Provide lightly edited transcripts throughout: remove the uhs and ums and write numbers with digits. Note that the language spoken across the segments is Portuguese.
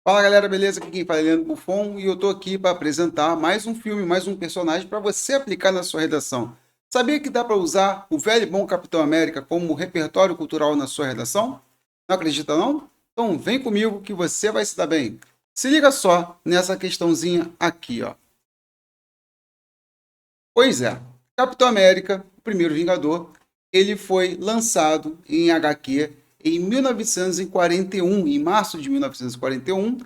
Fala galera, beleza? Aqui quem fala é Leandro Buffon e eu tô aqui para apresentar mais um filme, mais um personagem para você aplicar na sua redação. Sabia que dá para usar o velho e bom Capitão América como repertório cultural na sua redação? Não acredita não? Então vem comigo que você vai se dar bem. Se liga só nessa questãozinha aqui, ó. Pois é, Capitão América, o primeiro Vingador, ele foi lançado em HQ em 1941, em março de 1941,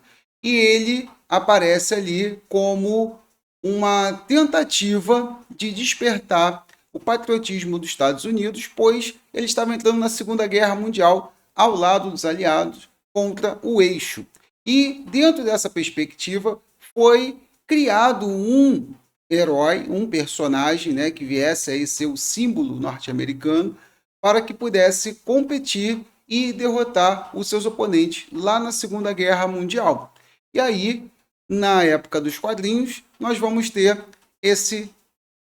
e ele aparece ali como uma tentativa de despertar o patriotismo dos Estados Unidos, pois ele estava entrando na Segunda Guerra Mundial ao lado dos aliados contra o eixo. E dentro dessa perspectiva foi criado um herói, um personagem, né, que viesse aí ser o símbolo norte-americano para que pudesse competir e derrotar os seus oponentes lá na Segunda Guerra Mundial. E aí, na época dos quadrinhos, nós vamos ter esse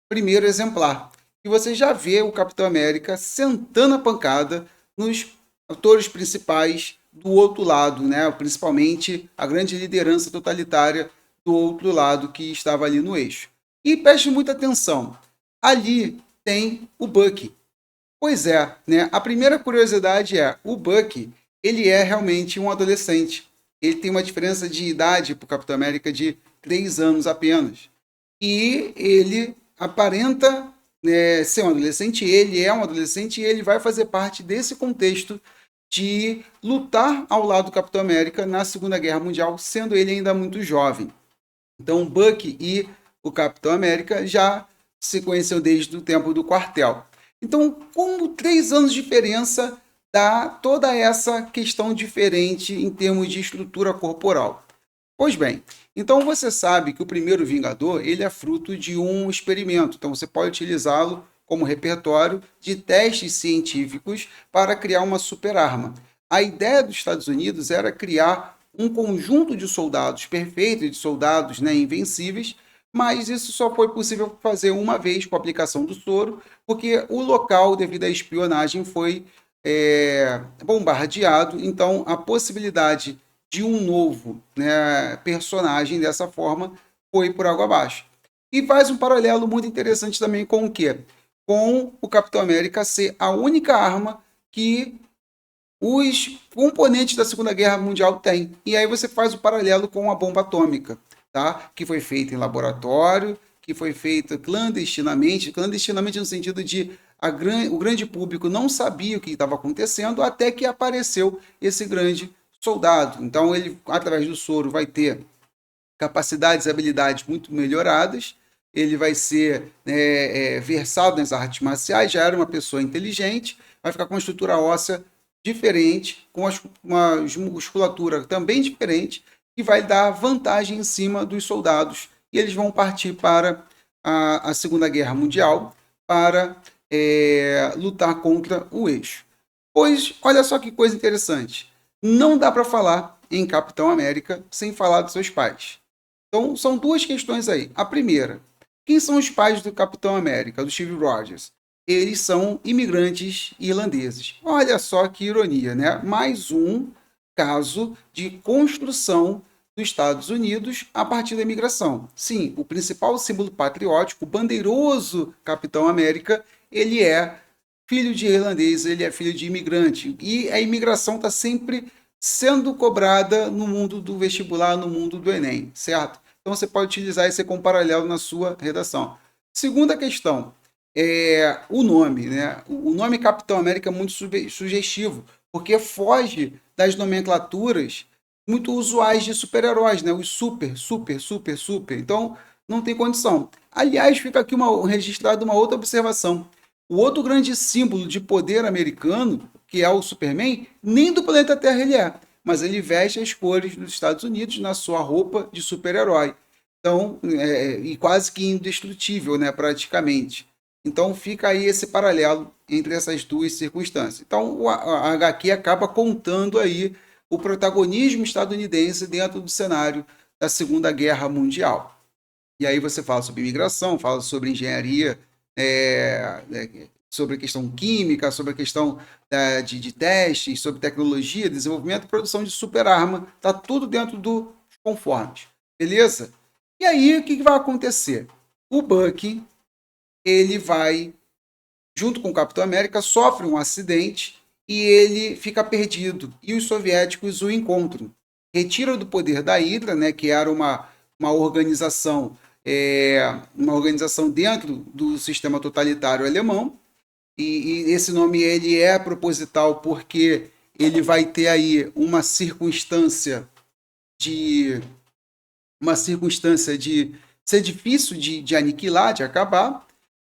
primeiro exemplar. E você já vê o Capitão América sentando a pancada nos atores principais do outro lado, né? Principalmente a grande liderança totalitária do outro lado que estava ali no eixo. E preste muita atenção. Ali tem o Bucky. Pois é, né? A primeira curiosidade é, o Bucky, ele é realmente um adolescente. Ele tem uma diferença de idade para o Capitão América de 3 anos apenas. E ele aparenta, né, ser um adolescente, ele é um adolescente e ele vai fazer parte desse contexto de lutar ao lado do Capitão América na Segunda Guerra Mundial, sendo ele ainda muito jovem. Então, o Bucky e o Capitão América já se conheceu desde o tempo do quartel. Então, como 3 anos de diferença dá toda essa questão diferente em termos de estrutura corporal? Pois bem, então você sabe que o primeiro Vingador ele é fruto de um experimento. Então você pode utilizá-lo como repertório de testes científicos para criar uma super-arma. A ideia dos Estados Unidos era criar um conjunto de soldados perfeitos, de soldados, né, invencíveis, mas isso só foi possível fazer uma vez com a aplicação do soro, porque o local, devido à espionagem, foi bombardeado. Então a possibilidade de um novo, né, personagem dessa forma foi por água abaixo. E faz um paralelo muito interessante também com o quê? Com o Capitão América ser a única arma que os componentes da Segunda Guerra Mundial têm. E aí você faz o paralelo com a bomba atômica, tá? Que foi feita em laboratório, que foi feita clandestinamente no sentido de o grande público não sabia o que estava acontecendo até que apareceu esse grande soldado. Então ele, através do soro, vai ter capacidades e habilidades muito melhoradas. Ele vai ser versado nas artes marciais, já era uma pessoa inteligente, vai ficar com uma estrutura óssea diferente, com uma musculatura também diferente, e vai dar vantagem em cima dos soldados. E eles vão partir para a Segunda Guerra Mundial para lutar contra o eixo. Pois, olha só que coisa interessante. Não dá para falar em Capitão América sem falar dos seus pais. Então, são duas questões aí. A primeira, quem são os pais do Capitão América, do Steve Rogers? Eles são imigrantes irlandeses. Olha só que ironia, né? Mais um caso de construção dos Estados Unidos a partir da imigração. Sim, o principal símbolo patriótico, o bandeiroso Capitão América, ele é filho de irlandês, ele é filho de imigrante. E a imigração está sempre sendo cobrada no mundo do vestibular, no mundo do Enem, certo? Então você pode utilizar esse como paralelo na sua redação. Segunda questão, o nome, né? O nome Capitão América é muito sugestivo, porque foge das nomenclaturas muito usuais de super-heróis, né? Os super, super, super, super. Então, não tem condição. Aliás, fica aqui registrada uma outra observação. O outro grande símbolo de poder americano, que é o Superman, nem do planeta Terra ele é, mas ele veste as cores dos Estados Unidos na sua roupa de super-herói. Então, e quase que indestrutível, né, praticamente. Então fica aí esse paralelo entre essas duas circunstâncias. Então a HQ acaba contando aí o protagonismo estadunidense dentro do cenário da Segunda Guerra Mundial. E aí você fala sobre imigração, fala sobre engenharia sobre a questão química, sobre a questão de testes, sobre tecnologia, desenvolvimento e produção de super arma. Está tudo dentro dos conformes. Beleza? E aí, o que vai acontecer? O Bucky, ele vai, junto com o Capitão América, sofre um acidente e ele fica perdido. E os soviéticos o encontram. Retiram do poder da Hydra, né, que era uma organização, uma organização dentro do sistema totalitário alemão. E esse nome ele é proposital porque ele vai ter aí uma circunstância de ser difícil de aniquilar, de acabar.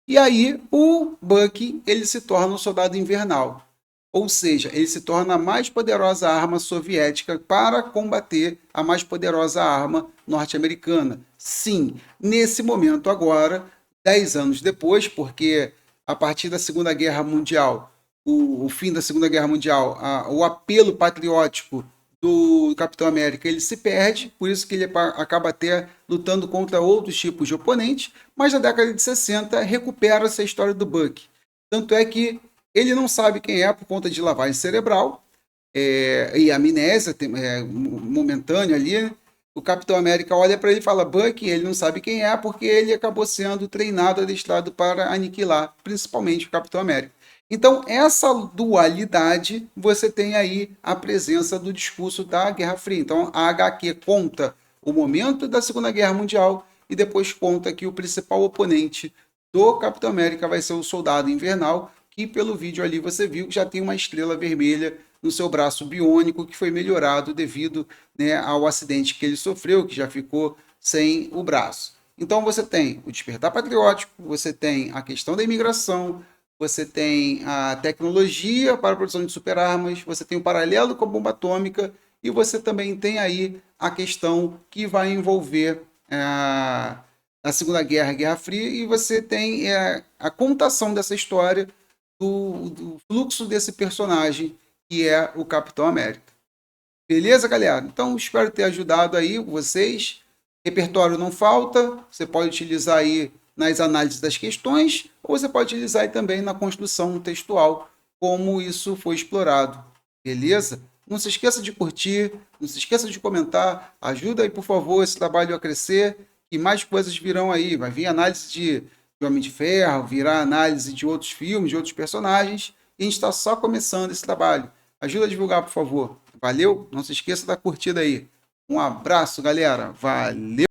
E aí o Bucky ele se torna um soldado invernal. Ou seja, ele se torna a mais poderosa arma soviética para combater a mais poderosa arma norte-americana. Sim, nesse momento agora, 10 anos depois, porque a partir da Segunda Guerra Mundial, o fim da Segunda Guerra Mundial, o apelo patriótico do Capitão América ele se perde, por isso que ele acaba até lutando contra outros tipos de oponentes, mas na década de 60 recupera-se a história do Bucky. Tanto é que ele não sabe quem é por conta de lavagem cerebral e amnésia momentânea ali. Né? O Capitão América olha para ele e fala Bucky, ele não sabe quem é porque ele acabou sendo treinado, adestrado para aniquilar, principalmente o Capitão América. Então, essa dualidade, você tem aí a presença do discurso da Guerra Fria. Então, a HQ conta o momento da Segunda Guerra Mundial e depois conta que o principal oponente do Capitão América vai ser o Soldado Invernal, que pelo vídeo ali você viu que já tem uma estrela vermelha no seu braço biônico que foi melhorado devido, né, ao acidente que ele sofreu, que já ficou sem o braço. Então você tem o despertar patriótico, você tem a questão da imigração, você tem a tecnologia para a produção de superarmas, você tem o paralelo com a bomba atômica e você também tem aí a questão que vai envolver a Segunda Guerra, a Guerra Fria, e você tem a contação dessa história do fluxo desse personagem que é o Capitão América. Beleza, galera? Então, espero ter ajudado aí vocês. Repertório não falta, você pode utilizar aí nas análises das questões, ou você pode utilizar aí também na construção textual, como isso foi explorado. Beleza? Não se esqueça de curtir, não se esqueça de comentar, ajuda aí, por favor, esse trabalho a crescer, que mais coisas virão aí. Vai vir análise de Homem de Ferro, virá análise de outros filmes, de outros personagens, e a gente está só começando esse trabalho. Ajuda a divulgar, por favor. Valeu? Não se esqueça da curtida aí. Um abraço, galera. Valeu!